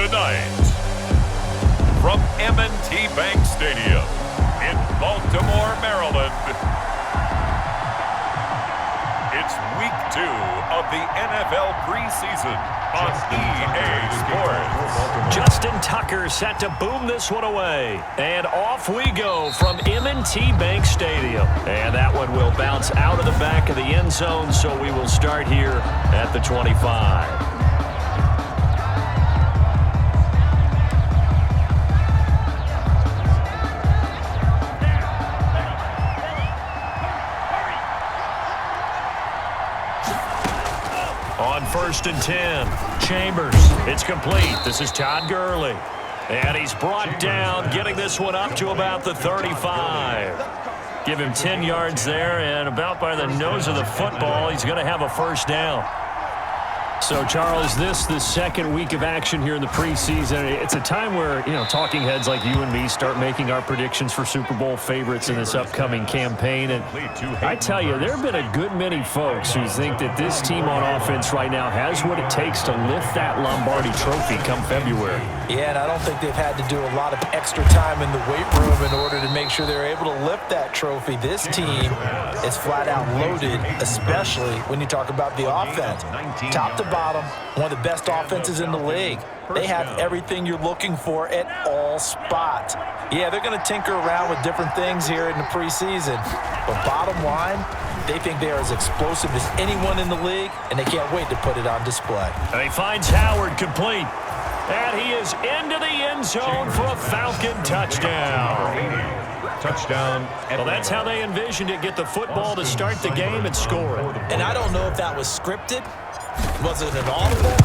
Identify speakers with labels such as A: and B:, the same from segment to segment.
A: Tonight, from M&T Bank Stadium in Baltimore, Maryland, it's Week 2 of the NFL preseason on EA Sports.
B: Justin Tucker set to boom this one away. And off we go from M&T Bank Stadium. And that one will bounce out of the back of the end zone, so we will start here at the 25. On 1st and 10, Chambers. It's complete. This is Todd Gurley. And he's brought down, getting this one up to about the 35. Give him 10 yards there, and about by the nose of the football, he's going to have a first down. So, Charles, the second week of action here in the preseason. It's a time where, talking heads like you and me start making our predictions for Super Bowl favorites in this upcoming campaign. And I tell you, there have been a good many folks who think that this team on offense right now has what it takes to lift that Lombardi trophy come February.
C: Yeah, and I don't think they've had to do a lot of extra time in the weight room in order to make sure they're able to lift that trophy. This team is flat out loaded, especially when you talk about the offense. Top to bottom, one of the best offenses in the league. They have everything you're looking for at all spots. Yeah, they're going to tinker around with different things here in the preseason. But bottom line, they think they are as explosive as anyone in the league, and they can't wait to put it on display.
B: And he finds Howard complete. And he is into the end zone for a Falcon touchdown.
A: Touchdown.
B: Well, that's how they envisioned it, get the football to start the game and score it.
C: And I don't know if that was scripted. Was it an audible?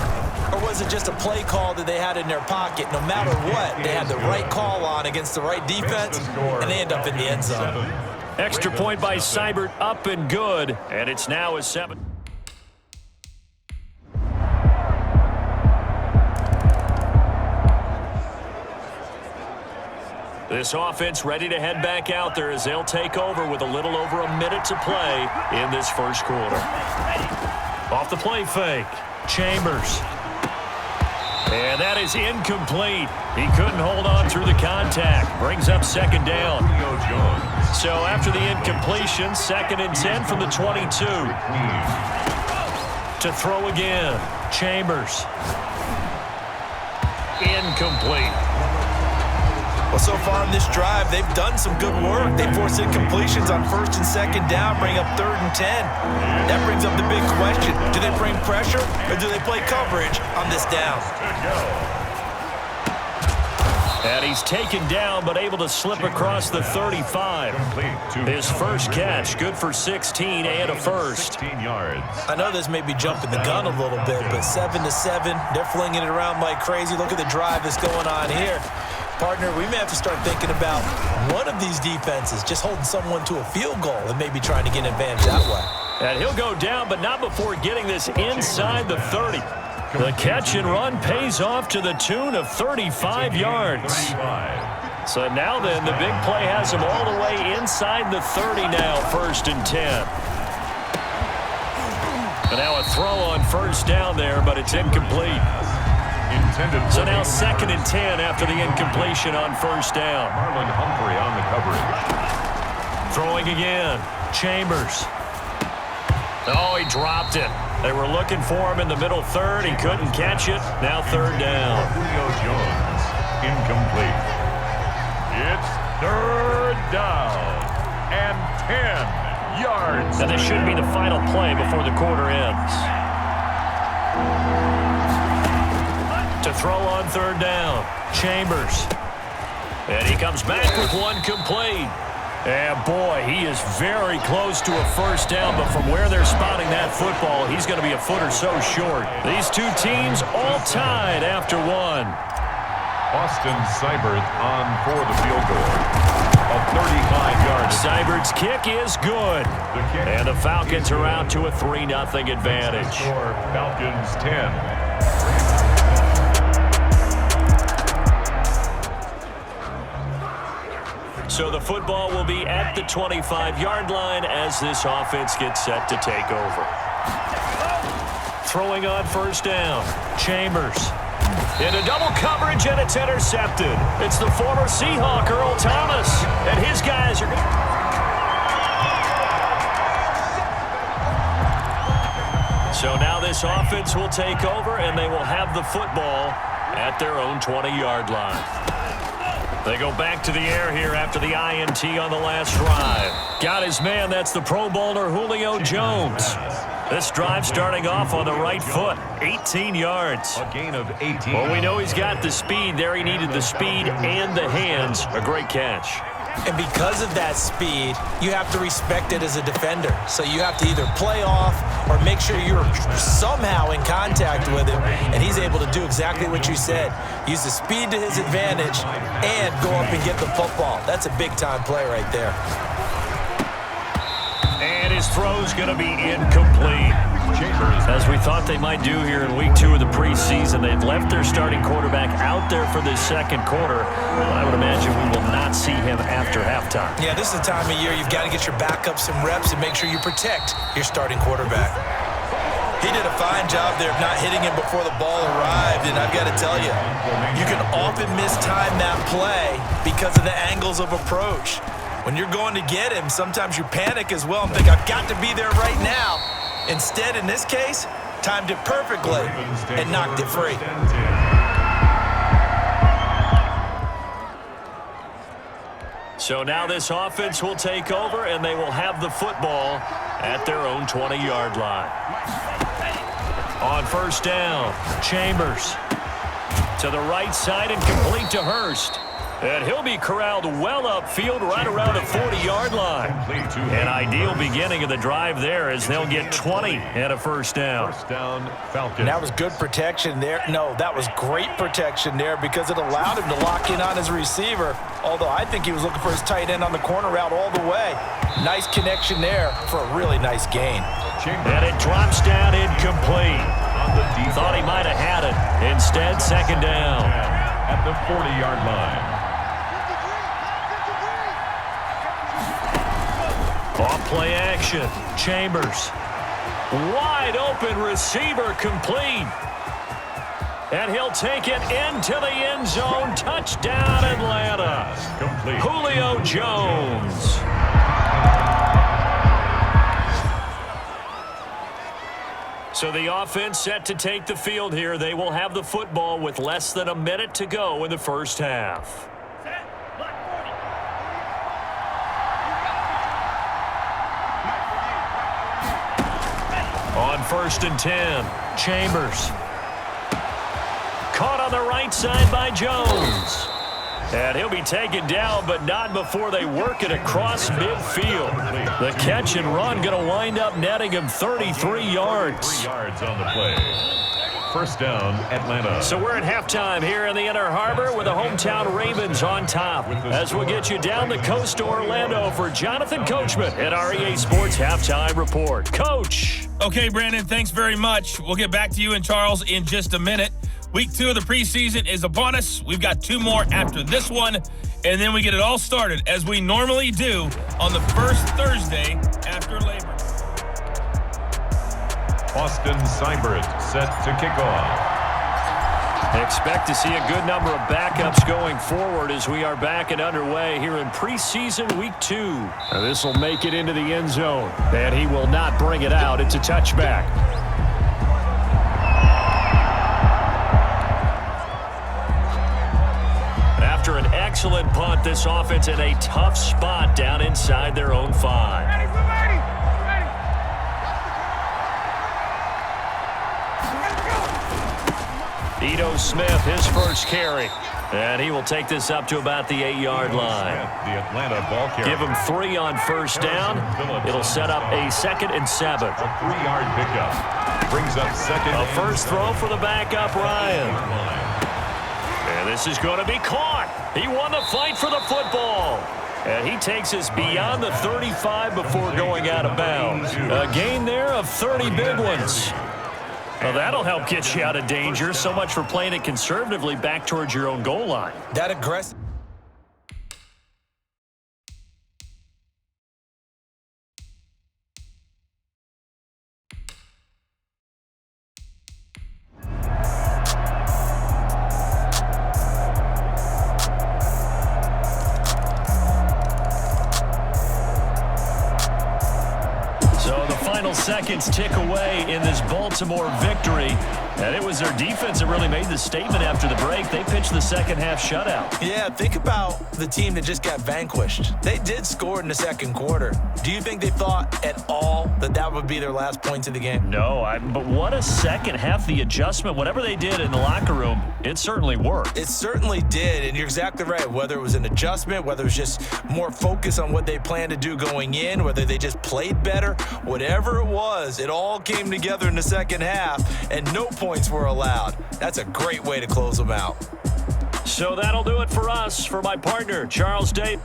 C: Or was it just a play call that they had in their pocket? No matter what, they had the right call on against the right defense, and they end up in the end zone.
B: Extra point by Seibert, up and good. And it's now a 7. This offense ready to head back out there as they'll take over with a little over a minute to play in this first quarter. Off the play fake, Chambers. And that is incomplete. He couldn't hold on through the contact. Brings up second down. So after the incompletion, 2nd and 10 from the 22. To throw again, Chambers. Incomplete.
C: Well, so far in this drive, they've done some good work. They forced incompletions on 1st and 2nd down, bring up 3rd and 10. That brings up the big question. Do they bring pressure or do they play coverage on this down?
B: And he's taken down but able to slip across the 35. His first catch, good for 16 and a first.
A: 16 yards.
C: I know this may be jumping the gun a little bit, but 7-7, they're flinging it around like crazy. Look at the drive that's going on here. Partner, we may have to start thinking about one of these defenses just holding someone to a field goal and maybe trying to get an advantage that way.
B: And he'll go down, but not before getting this inside the 30. The catch and run pays off to the tune of 35 yards. So now then, the big play has him all the way inside the 30 now, 1st and 10. And now a throw on 1st down there, but it's incomplete. So now 2nd and 10 after the incompletion on 1st down.
A: Marlon Humphrey on the coverage.
B: Throwing again. Chambers. Oh, he dropped it. They were looking for him in the middle 3rd. He couldn't catch it. Now 3rd down.
A: Julio Jones. Incomplete. It's 3rd down and 10 yards.
B: And this should be the final play before the quarter ends. To throw on 3rd down, Chambers. And he comes back with one complete. And boy, he is very close to a first down, but from where they're spotting that football, he's going to be a foot or so short. These two teams all tied after one.
A: Austin Seibert on for the field goal. A 35-yard.
B: Seibert's kick is good. And the Falcons are out to a 3-0 advantage.
A: Falcons 10.
B: So the football will be at the 25-yard line as this offense gets set to take over. Throwing on 1st down, Chambers. Into double coverage, and it's intercepted. It's the former Seahawk, Earl Thomas, and his guys are going to... So now this offense will take over, and they will have the football at their own 20-yard line. They go back to the air here after the INT on the last drive. Got his man. That's the Pro Bowler Julio Jones. This drive starting off on the right foot, 18 yards.
A: A gain of 18.
B: Well, we know he's got the speed there. He needed the speed and the hands. A great catch.
C: And because of that speed, you have to respect it as a defender. So you have to either play off or make sure you're somehow in contact with him. And he's able to do exactly what you said. Use the speed to his advantage and go up and get the football. That's a big-time play right there.
B: And his throw's going to be incomplete. As we thought they might do here in week 2 of the preseason, they'd left their starting quarterback out there for this second quarter. But I would imagine we will not see him after halftime.
C: Yeah, this is the time of year you've got to get your backup some reps and make sure you protect your starting quarterback. He did a fine job there of not hitting him before the ball arrived, and I've got to tell you, you can often mistime that play because of the angles of approach. When you're going to get him, sometimes you panic as well and think, I've got to be there right now. Instead, in this case, timed it perfectly and knocked it free.
B: So now this offense will take over, and they will have the football at their own 20-yard line. On first down, Chambers to the right side and complete to Hurst. And he'll be corralled well upfield right around the 40-yard line. An ideal beginning of the drive there as they'll get 20 and a first down.
A: First down, Falcons.
C: And that was good protection there. No, that was great protection there because it allowed him to lock in on his receiver, although I think he was looking for his tight end on the corner route all the way. Nice connection there for a really nice gain.
B: And it drops down incomplete. Thought he might have had it. Instead, second down.
A: At the 40-yard line.
B: Off play action. Chambers. Wide open receiver complete. And he'll take it into the end zone. Touchdown, Atlanta.
A: Complete.
B: Julio Jones. So the offense set to take the field here. They will have the football with less than a minute to go in the first half. On first and 10, Chambers. Caught on the right side by Jones. And he'll be taken down, but not before they work it across midfield. The catch and run going to wind up netting him 33 yards.
A: 3 yards on the play. First down, Atlanta.
B: So we're at halftime here in the Inner Harbor with the hometown Ravens on top. As we'll get you down the coast to Orlando for Jonathan Coachman at our EA Sports Halftime Report. Coach.
D: Okay, Brandon, thanks very much. We'll get back to you and Charles in just a minute. Week 2 of the preseason is upon us. We've got 2 more after this one, and then we get it all started, as we normally do, on the first Thursday after Labor.
A: Austin Seibert set to kick off.
B: Expect to see a good number of backups going forward as we are back and underway here in preseason week 2. This will make it into the end zone, and he will not bring it out. It's a touchback. After an excellent punt, this offense in a tough spot down inside their own 5. Ito Smith, his first carry. And he will take this up to about the 8-yard line.
A: The Atlanta ball carrier.
B: Give him 3 on first down. It'll set up a 2nd and 7.
A: A 3-yard pickup. Brings up second.
B: A first throw for the backup, Ryan. And this is going to be caught. He won the fight for the football. And he takes us beyond the 35 before going out of bounds. A gain there of 30 big ones. Well, that'll help get you out of danger. So much for playing it conservatively back towards your own goal line.
C: That aggressive.
B: Final seconds tick away in this Baltimore victory. And it was their defense that really made the statement after the break. They pitched the second half shutout.
C: Yeah, think about the team that just got vanquished. They did score in the second quarter. Do you think they thought at all that that would be their last points of the game?
B: No, but what a second half. The adjustment, whatever they did in the locker room, it certainly worked.
C: It certainly did, and you're exactly right. Whether it was an adjustment, whether it was just more focus on what they planned to do going in, whether they just played better, whatever it was, it all came together in the second half, and no points were allowed. That's a great way to close them out.
B: So that'll do it for us. For my partner, Charles Date.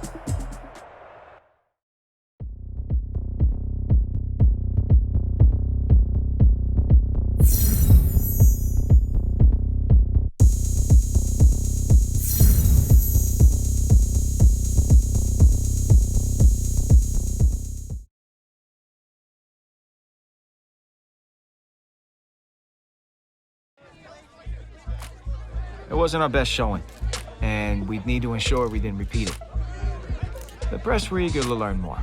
E: It wasn't our best showing, and we'd need to ensure we didn't repeat it. The press were eager to learn more.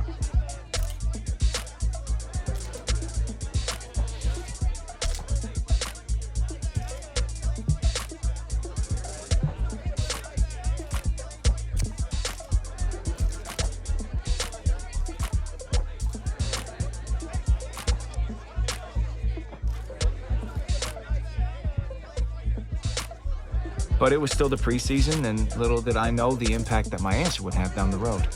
E: But it was still the preseason, and little did I know the impact that my answer would have down the road.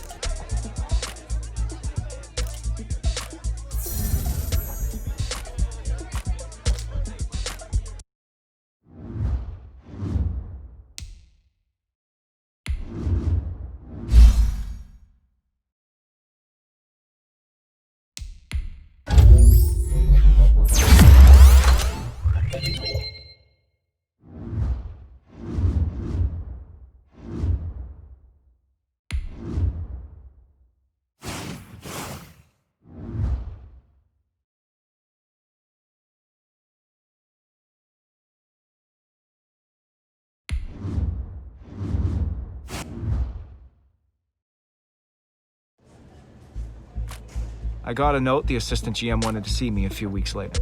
E: I got a note the assistant GM wanted to see me a few weeks later.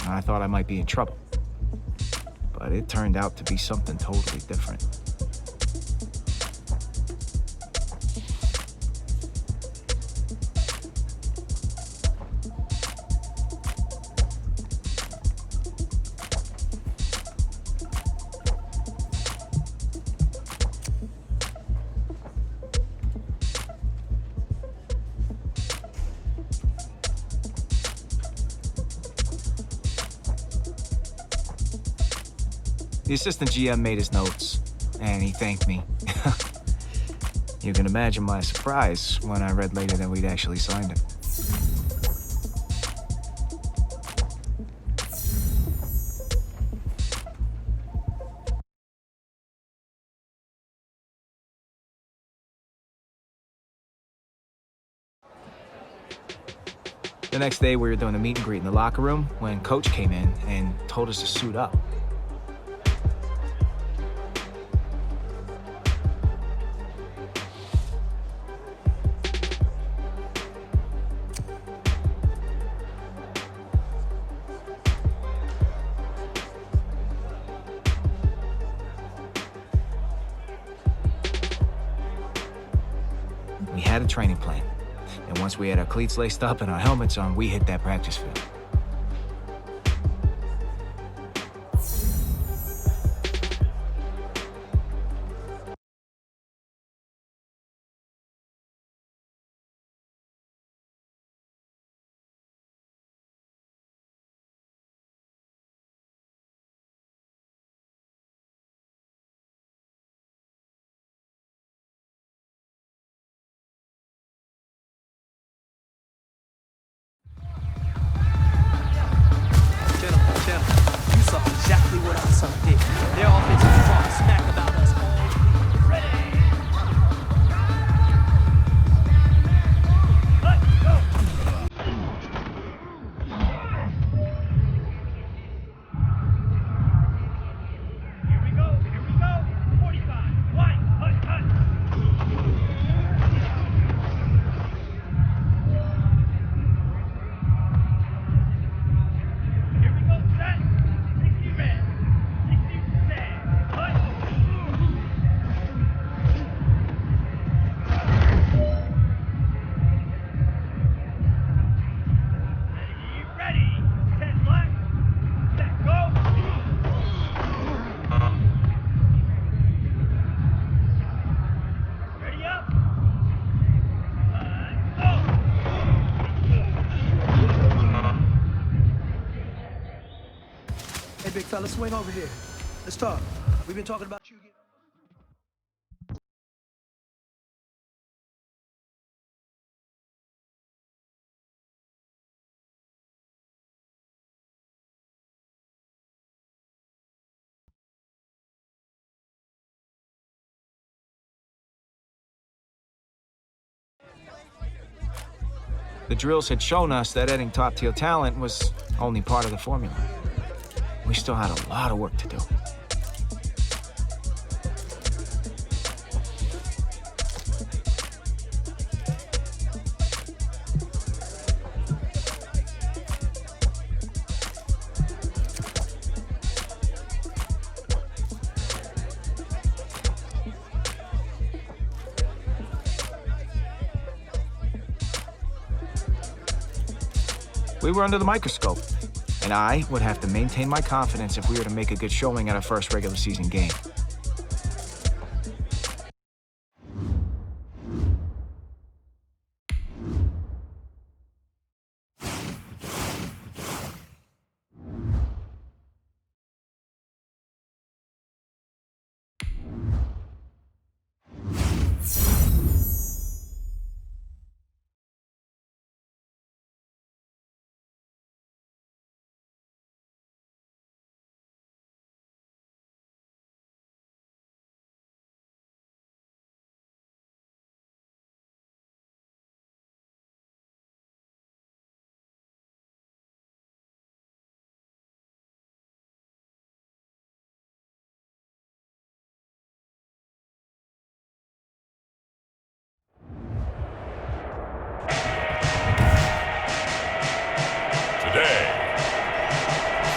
E: And I thought I might be in trouble. But it turned out to be something totally different. The assistant GM made his notes, and he thanked me. You can imagine my surprise when I read later that we'd actually signed him. The next day, we were doing a meet and greet in the locker room when Coach came in and told us to suit up. We had a training plan, and once we had our cleats laced up and our helmets on, we hit that practice field.
F: You saw exactly what I saw did. Their offensive front smack about us all. Ready? Let's go. Here we go. 45. White. Hut. son, let's swing over here. Let's talk. We've been talking about you again.
E: The drills had shown us that adding top-tier talent was only part of the formula. We still had a lot of work to do. We were under the microscope, and I would have to maintain my confidence if we were to make a good showing at our first regular season game.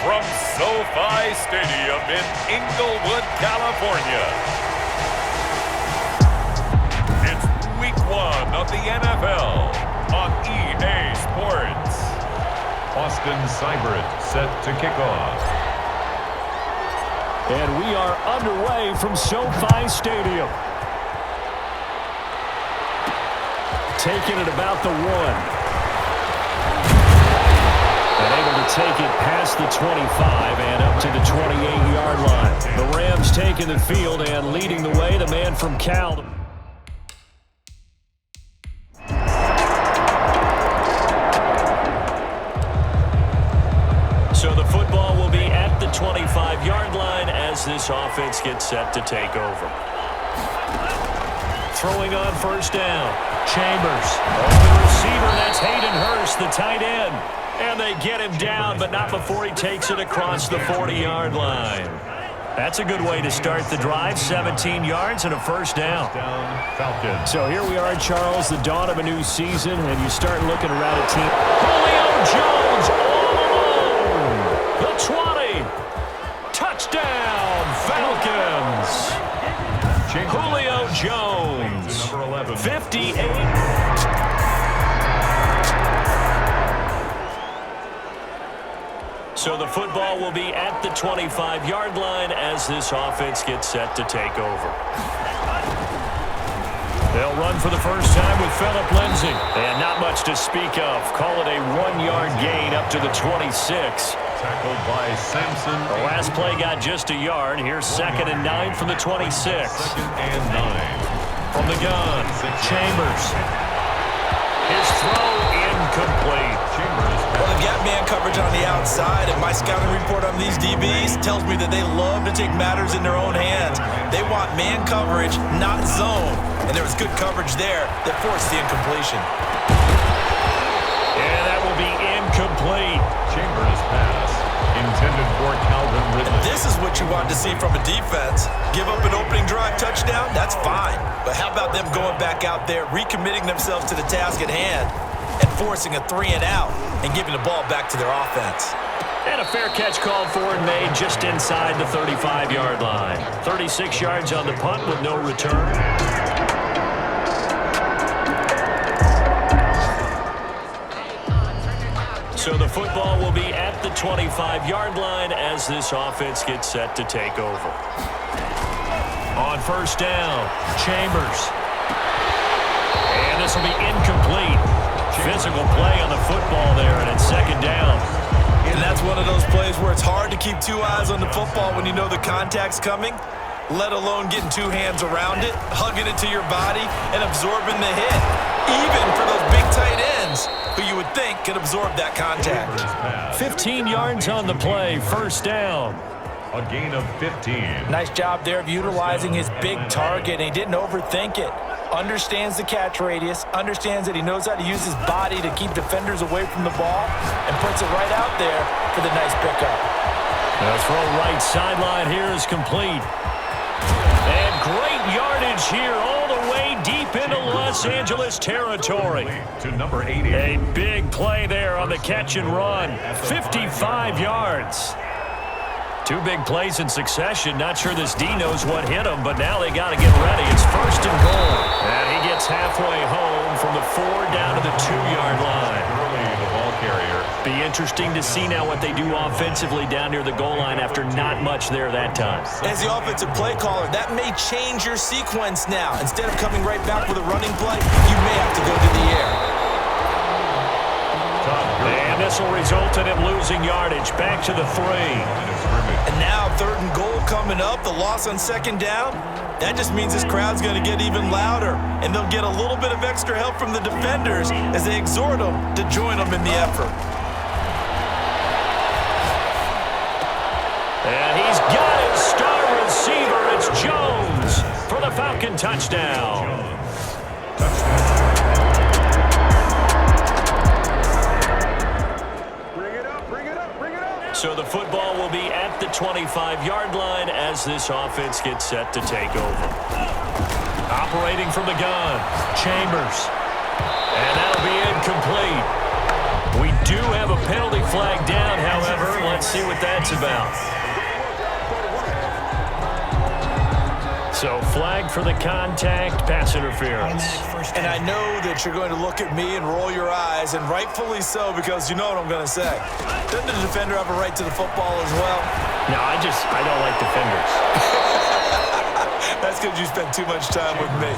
A: From SoFi Stadium in Inglewood, California, it's Week 1 of the NFL on EA Sports. Austin Seibert set to kick off.
B: And we are underway from SoFi Stadium. Taking it about the 1. And able to take it past the 25 and up to the 28-yard line. The Rams taking the field and leading the way, the man from Cal. So the football will be at the 25-yard line as this offense gets set to take over. Throwing on first down. Chambers. Over the receiver, that's Hayden Hurst, the tight end. And they get him down, but not before he takes it across the 40-yard line. That's a good way to start the drive. 17 yards and a first down.
A: Falcons.
B: So here we are, Charles, the dawn of a new season, and you start looking around a team. Julio Jones all alone. The 20. Touchdown, Falcons. Julio Jones.
A: Number 11.
B: 58. So the football will be at the 25-yard line as this offense gets set to take over. They'll run for the first time with Phillip Lindsay. And not much to speak of. Call it a 1-yard gain up to the 26.
A: Tackled by Sampson.
B: The last play got just a yard. Here's 2nd and 9 from the 26.
A: 2nd and 9.
B: From the gun, Chambers. His throw incomplete.
C: Well, they've got man coverage on the outside, and my scouting report on these DBs tells me that they love to take matters in their own hands. They want man coverage, not zone. And there was good coverage there that forced the incompletion.
B: And that will be incomplete.
A: Chambers pass intended for Calvin Ridley.
C: This is what you want to see from a defense. Give up an opening drive touchdown, that's fine. But how about them going back out there, recommitting themselves to the task at hand, and forcing a 3-and-out and giving the ball back to their offense.
B: And a fair catch called for and made just inside the 35-yard line. 36 yards on the punt with no return. So the football will be at the 25-yard line as this offense gets set to take over. On first down, Chambers. And this will be incomplete. Physical play on the football there, and it's 2nd down.
C: And that's one of those plays where it's hard to keep two eyes on the football when you know the contact's coming, let alone getting two hands around it, hugging it to your body, and absorbing the hit. Even for those big tight ends who you would think could absorb that contact.
B: 15 yards on the play, first down.
A: A gain of 15.
C: Nice job there of utilizing his big target, and he didn't overthink it. Understands the catch radius, understands that he knows how to use his body to keep defenders away from the ball, and puts it right out there for the nice pickup.
B: The throw right sideline here is complete. And great yardage here all the way deep into Los Angeles territory.
A: To number 80.
B: A big play there on the catch and run. 55 yards. Two big plays in succession. Not sure this D knows what hit him, but now they got to get ready. It's first and goal. And he gets halfway home from the 4 down to the 2-yard line.
A: Early, the ball carrier.
B: Be interesting to see now what they do offensively down near the goal line after not much there that time.
C: As the offensive play caller, that may change your sequence now. Instead of coming right back with a running play, you may have to go to the air.
B: And this will result in him losing yardage. Back to the 3.
C: And now 3rd and goal coming up, the loss on 2nd down. That just means this crowd's going to get even louder, and they'll get a little bit of extra help from the defenders as they exhort them to join them in the effort.
B: And he's got his star receiver. It's Jones for the Falcon touchdown. So the football will be at the 25-yard line as this offense gets set to take over. Operating from the gun, Chambers. And that'll be incomplete. We do have a penalty flag down, however. Let's see what that's about. So flag for the contact, pass interference.
C: And I know that you're going to look at me and roll your eyes, and rightfully so, because you know what I'm going to say. Doesn't the defender have a right to the football as well?
B: No, I don't like defenders.
C: That's because you spent too much time with me.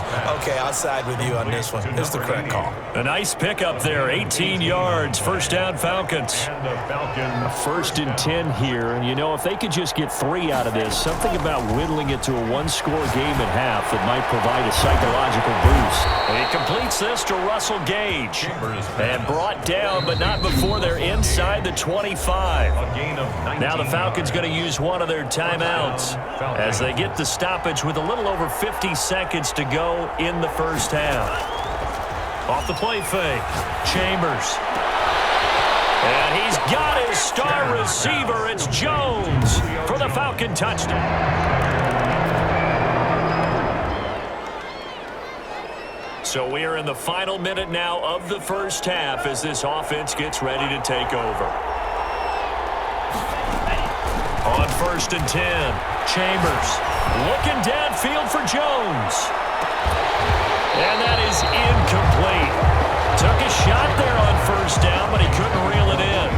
C: Okay, I'll side with you on this one. It's the correct call.
B: A nice pickup there, 18 yards, first down Falcons.
A: And the Falcons.
B: 1st and 10 here, and you know, if they could just get 3 out of this, something about whittling it to a 1-score game at half that might provide a psychological boost. And he completes this to Russell Gage. And brought down, but not before they're inside the 25.
A: A gain of 19.
B: Now the Falcons going to use one of their timeouts as they get the stoppage with a little over 50 seconds to go in the first half. Off the play fake, Chambers. And he's got his star receiver. It's Jones for the Falcon touchdown. So we are in the final minute now of the first half as this offense gets ready to take over. On 1st and 10, Chambers looking downfield for Jones. And that is incomplete. Took a shot there on 1st down, but he couldn't reel it in.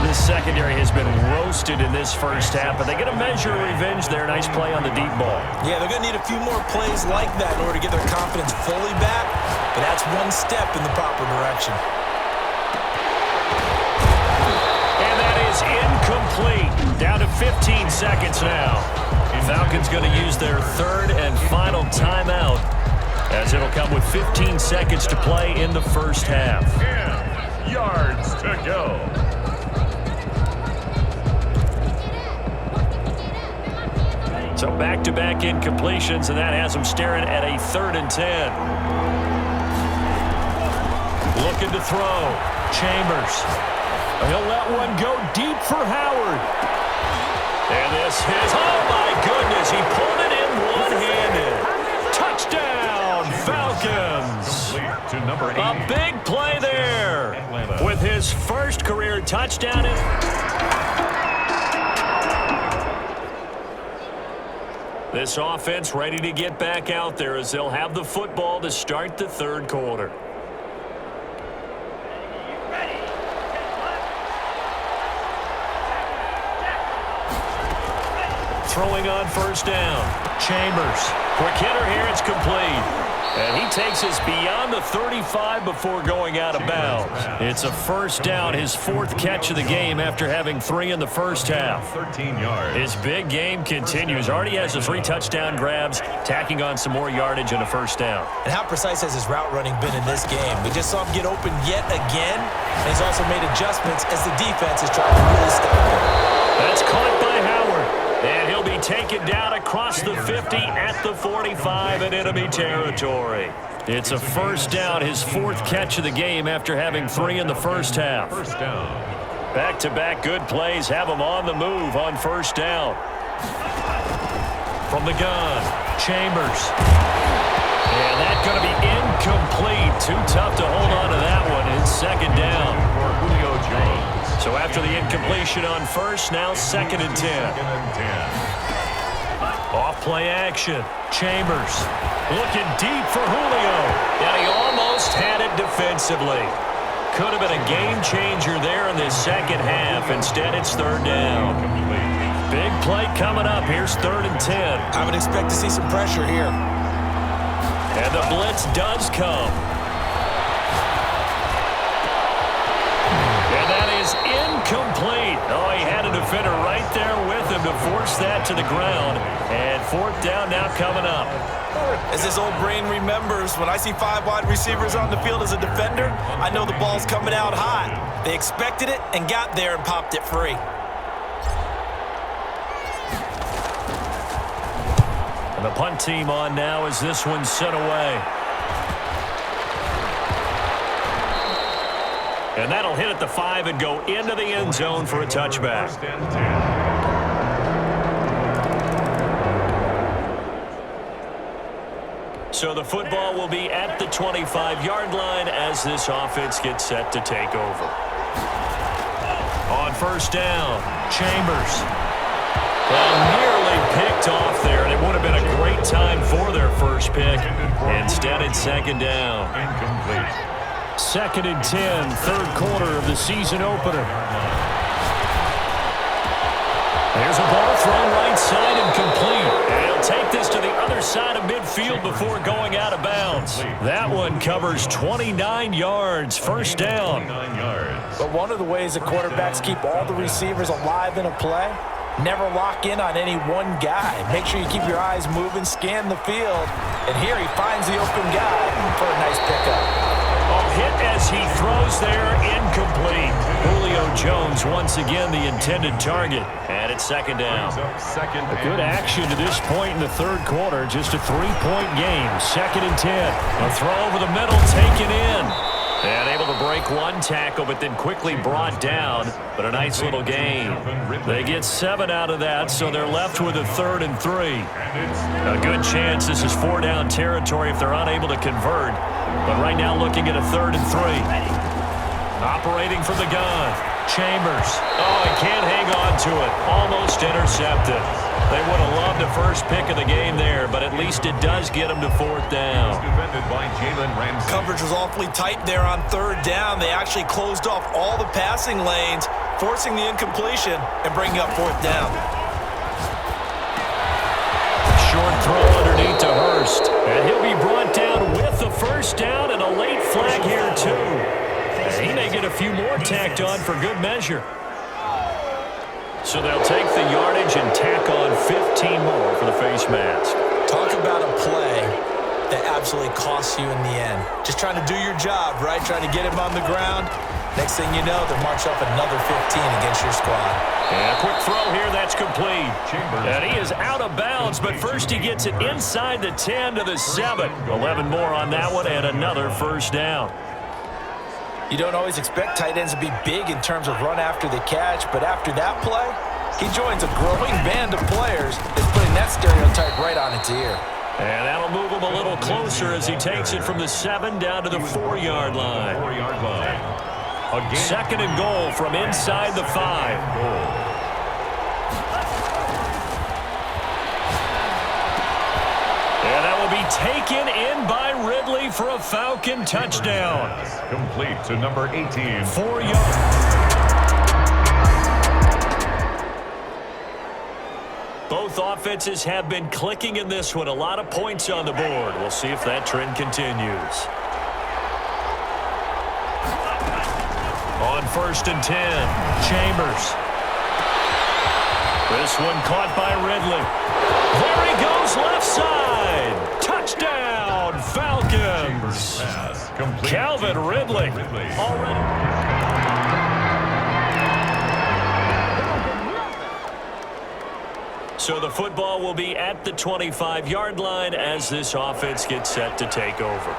B: This secondary has been roasted in this first half, but they get a measure of revenge there. Nice play on the deep ball.
C: Yeah, they're going to need a few more plays like that in order to get their confidence fully back, but that's one step in the proper direction.
B: And that is incomplete. Down to 15 seconds now. Falcons going to use their 3rd and final timeout as it'll come with 15 seconds to play in the first half.
A: 10 yards to go.
B: So back-to-back incompletions, and that has them staring at a 3rd and 10. Looking to throw. Chambers. He'll let one go deep for Howard. And this is, oh my goodness, he pulled it in one-handed. Touchdown, Falcons.
A: To number 80.
B: A big play there with his first career touchdown. This offense ready to get back out there as they'll have the football to start the 3rd quarter. Throwing on 1st down. Chambers. Quick hitter here. It's complete. And he takes us beyond the 35 before going out of bounds. It's a first down, his fourth catch of the game after having 3 in the first half.
A: 13 yards.
B: His big game continues. Already has the 3 touchdown grabs, tacking on some more yardage and a first down.
C: And how precise has his route running been in this game? We just saw him get open yet again, and he's also made adjustments as the defense has tried to really stop him.
B: That's caught by Howard. And he'll be taken down across the 50 at the 45 in enemy territory. It's a first down, his fourth catch of the game after having 3 in the first half.
A: First down.
B: Back-to-back good plays have him on the move on first down. From the gun, Chambers. And that's going to be incomplete. Too tough to hold on to that one. It's second down.
A: For Julio Jones.
B: So after the incompletion on first, now second and 10.
A: Second and 10.
B: Off play action. Chambers looking deep for Julio. And he almost had it defensively. Could have been a game changer there in this second half. Instead, it's third down. Big play coming up. Here's third and 10.
C: I would expect to see some pressure here.
B: And the blitz does come. And that is incomplete. Oh, he had a defender right there with him to force that to the ground. And fourth down now coming up.
C: As his old brain remembers, when I see 5 wide receivers on the field as a defender, I know the ball's coming out hot. They expected it and got there and popped it free.
B: And the punt team on now as this one's sent away. And that'll hit at the 5 and go into the end zone for a touchback.
A: First and 10.
B: So the football will be at the 25-yard line as this offense gets set to take over. On first down, Chambers. Well, nearly picked off there, and it would have been a great time for their first pick. Instead, it's second down.
A: Incomplete.
B: Second and 10, third quarter of the season opener. There's a ball thrown right side and complete. And he'll take this to the other side of midfield before going out of bounds. That one covers 29 yards, first down.
A: 29 yards.
C: But one of the ways that quarterbacks keep all the receivers alive in a play, never lock in on any one guy. Make sure you keep your eyes moving, scan the field. And here he finds the open guy for a nice pickup.
B: Hit as he throws there, incomplete. Julio Jones once again the intended target. And it's second down.
A: Second
B: Good action to this point in the third quarter. Just a 3-point game. Second and 10. A throw over the middle, taken in. And able to break one tackle, but then quickly brought down. But a nice little gain. They get 7 out of that, so they're left with a third and 3. A good chance this is 4-down territory if they're unable to convert. But right now looking at a third and 3. Operating from the gun. Chambers. Oh, he can't hang on to it. Almost intercepted. They would have loved the first pick of the game there, but at least it does get them to fourth down.
A: Defended by Jalen Ramsey.
C: Coverage was awfully tight there on third down. They actually closed off all the passing lanes, forcing the incompletion and bringing up fourth down.
B: Short throw underneath to Hurst. And he'll be brought down with the first down and a late flag here, too. And he may get a few more tacked on for good measure. So they'll take the yardage and tack on 15 more for the face mask.
C: Talk about a play that absolutely costs you in the end. Just trying to do your job, right? Trying to get him on the ground. Next thing you know, they'll march up another 15 against your squad.
B: And a quick throw here, that's complete. And he is out of bounds, but first he gets it inside the 10 to the 7. 11 more on that one and another first down.
C: You don't always expect tight ends to be big in terms of run after the catch, but after that play, he joins a growing band of players that's putting that stereotype right on its ear.
B: And that'll move him a little closer as he takes it from the 7 down to the 4-yard line.
A: 4-yard line. Again.
B: Second and goal from inside the 5. And that will be taken in by Ridley for a Falcon touchdown.
A: Complete to number 18.
B: 4 yards. Both offenses have been clicking in this one. A lot of points on the board. We'll see if that trend continues. On 1st and 10, Chambers. This one caught by Ridley. There he goes, left side. Touchdown, Falcons. Calvin Ridley. So the football will be at the 25-yard line as this offense gets set to take over.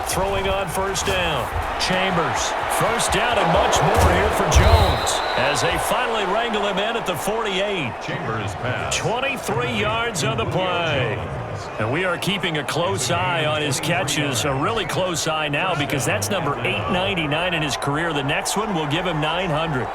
B: Throwing on 1st down. Chambers. 1st down and much more here for Jones as they finally wrangle him in at the 48.
A: Chambers pass.
B: 23 yards on the play. And we are keeping a close eye on his catches, a really close eye now because that's number 899 in his career. The next one will give him 900.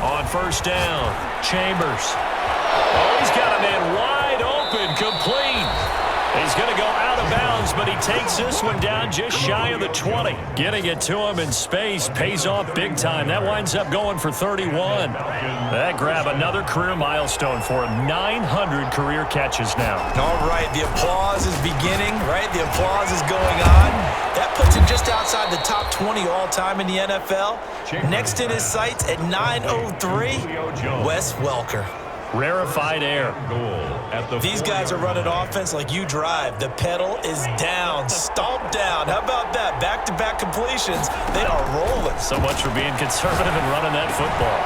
B: On 1st down, Chambers. Oh, he's got a man wide open, complete. He's going to go out of bounds, but he takes this one down just shy of the 20. Getting it to him in space pays off big time. That winds up going for 31. That grab another career milestone for him. 900 career catches now.
C: All right, the applause is beginning, right? The applause is going on. That puts him just outside the top 20 all-time in the NFL. Next in his sights at 903, Wes Welker.
B: Rarefied air.
C: These guys are running offense like you drive. The pedal is down, stomped down. How about that? Back-to-back completions. They are rolling.
B: So much for being conservative and running that football.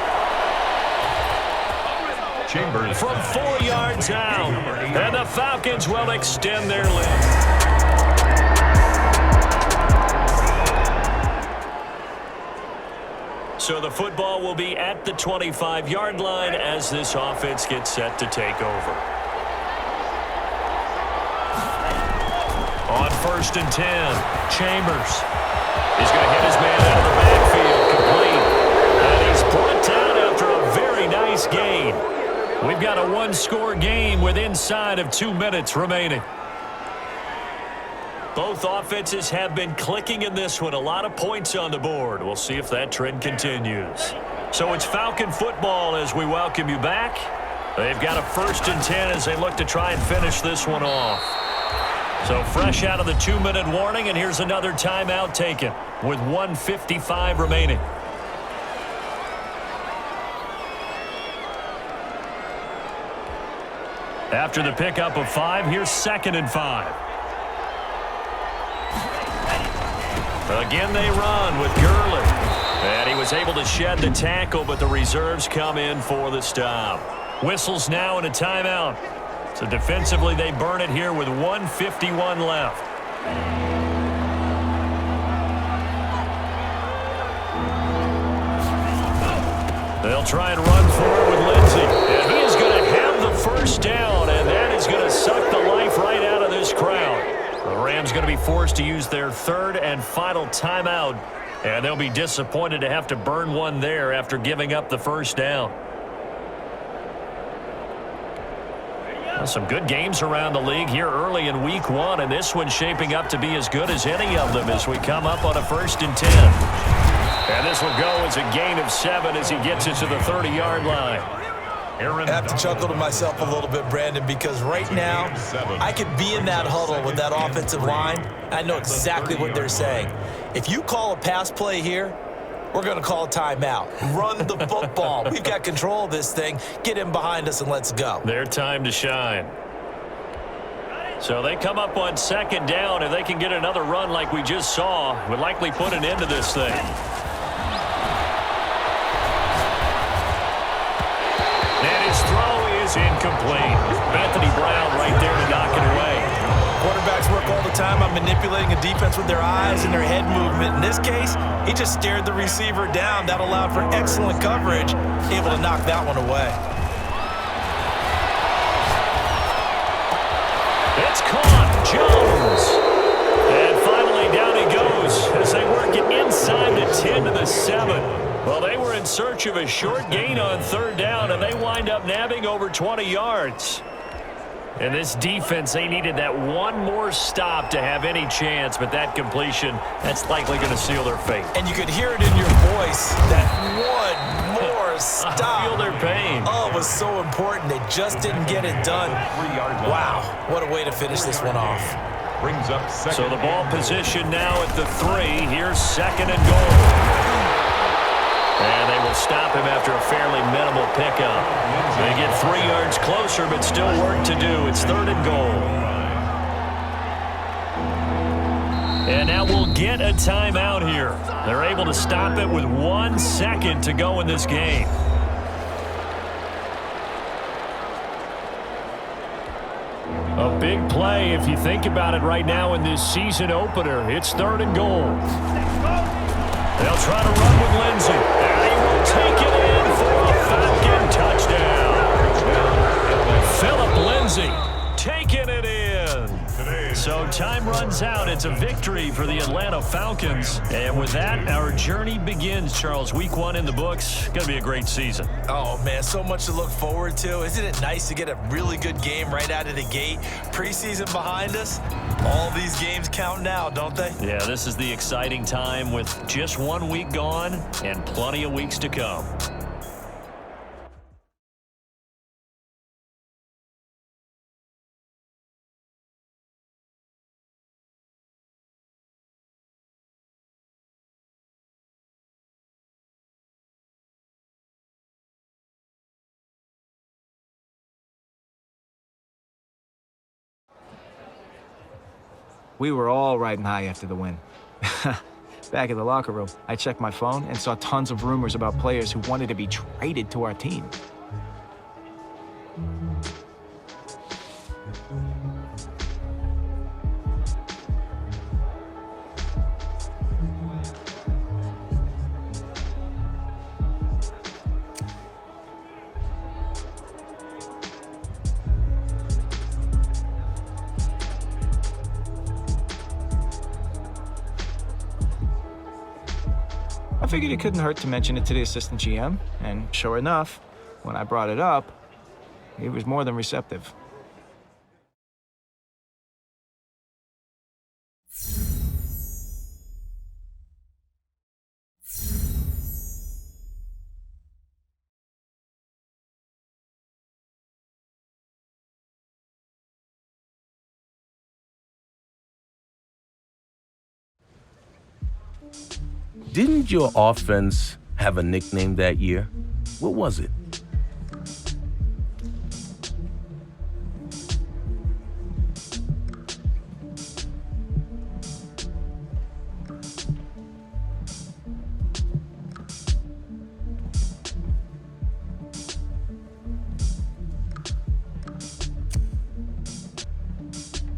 A: Chambers
B: from 4 yards out. And the Falcons will extend their lead. So the football will be at the 25-yard line as this offense gets set to take over. On 1st and 10, Chambers. He's going to hit his man out of the backfield, complete. And he's brought down after a very nice gain. We've got a one-score game with inside of 2 minutes remaining. Both offenses have been clicking in this one. A lot of points on the board. We'll see if that trend continues. So it's Falcon football as we welcome you back. They've got a 1st and 10 as they look to try and finish this one off. So fresh out of the 2-minute warning, and here's another timeout taken with 1:55 remaining. After the pickup of 5, here's 2nd and 5. Again, they run with Gurley. And he was able to shed the tackle, but the reserves come in for the stop. Whistles now and a timeout. So defensively, they burn it here with 1:51 left. They'll try and run forward with Lindsey. And he is going to have the 1st down, and that is going to suck the life right out of this crowd. The Rams going to be forced to use their 3rd and final timeout, and they'll be disappointed to have to burn one there after giving up the 1st down. Well, some good games around the league here early in week 1, and this one's shaping up to be as good as any of them as we come up on a 1st and 10. And this will go as a gain of 7 as he gets it to the 30-yard line.
C: I have to chuckle to myself a little bit, Brandon, because right now I could be in that huddle with that offensive line. I know exactly what they're saying. If you call a pass play here, we're going to call a timeout. Run the football. We've got control of this thing. Get in behind us and let's go.
B: Their time to shine. So they come up on 2nd down. If they can get another run like we just saw, would likely put an end to this thing. Incomplete. Anthony Brown right there to knock it away.
C: Quarterbacks work all the time on manipulating a defense with their eyes and their head movement. In this case, he just stared the receiver down. That allowed for excellent coverage, able to knock that one away.
B: It's caught. Jones. And finally down he goes as they work it inside the 10 to the 7. Well, they were in search of a short gain on 3rd down, and they wind up nabbing over 20 yards. And this defense, they needed that one more stop to have any chance, but that completion, that's likely going to seal their fate.
C: And you could hear it in your voice voice. That one more stop.
B: I feel their pain.
C: Oh, it was so important. They just didn't get it done. Wow, what a way to finish this one off.
A: Brings up second.
B: So the ball position now at the 3. Here's second and goal. And they will stop him after a fairly minimal pickup. They get 3 yards closer, but still work to do. It's third and goal. And now we'll get a timeout here. They're able to stop it with 1 second to go in this game. A big play if you think about it right now in this season opener. It's third and goal. They'll try to run with Lindsey. And he will take it in for a Falcon touchdown. Philip Lindsey taking it in. So time runs out. It's a victory for the Atlanta Falcons. And with that, our journey begins, Charles. Week 1 in the books. Going to be a great season.
C: Oh, man, so much to look forward to. Isn't it nice to get a really good game right out of the gate? Preseason behind us. All these games count now, don't they?
B: Yeah, this is the exciting time with just 1 week gone and plenty of weeks to come.
E: We were all riding high after the win. Back in the locker room, I checked my phone and saw tons of rumors about players who wanted to be traded to our team. I figured it couldn't hurt to mention it to the assistant GM, and sure enough, when I brought it up, he was more than receptive.
G: Didn't your offense have a nickname that year? What was it?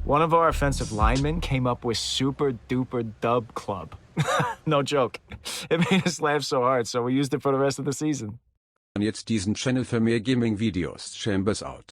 E: One of our offensive linemen came up with Super Duper Dub Club. No joke. It made us laugh so hard, so we used it for the rest of the season.
H: Jetzt diesen Channel für mehr Gaming-Videos. Chambers out.